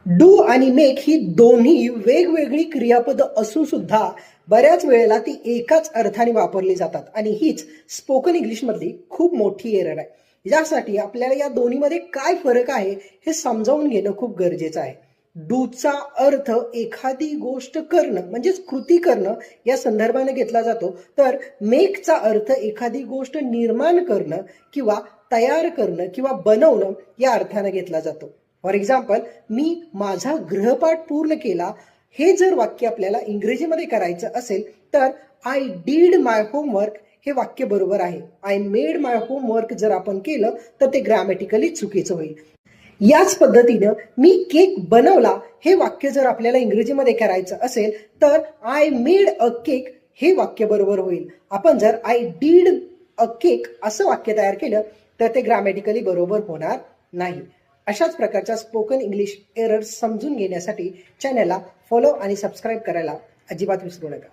Do आणि make ही दोन्ही वेगवेगळी क्रियापद असून सुद्धा बऱ्याच वेळेला ती एकाच अर्थाने वापरली जातात आणि हीच स्पोकन इंग्लिश मधली खूप मोठी एरर आहे। यासाठी आपल्याला या दोन्हीमध्ये काय फरक आहे हे समजावून घेणं खूप गरजेचं आहे। डूचा अर्थ एखादी गोष्ट करणं म्हणजेच कृती करणं या संदर्भाने घेतला जातो, तर मेकचा अर्थ एखादी गोष्ट निर्माण करणं किंवा तयार करणं किंवा बनवणं या अर्थाने घेतला जातो। फॉर एक्झाम्पल, मी माझा गृहपाठ पूर्ण केला हे जर वाक्य आपल्याला इंग्रजीमध्ये करायचं असेल तर आय डीड माय होमवर्क हे वाक्य बरोबर आहे। आय मेड माय होमवर्क जर आपण केलं तर ते ग्रॅमॅटिकली चुकीचं होईल। याच पद्धतीनं मी केक बनवला हे वाक्य जर आपल्याला इंग्रजीमध्ये करायचं असेल तर आय मेड अ केक हे वाक्य बरोबर होईल। आपण जर आय डीड अ केक असं वाक्य तयार केलं तर ते ग्रॅमॅटिकली बरोबर होणार नाही। अशाच प्रकारच्या स्पोकन इंग्लिश एरर्स समजून घेण्यासाठी चॅनलला फॉलो आणि सबस्क्राईब करायला अजिबात विसरू नका।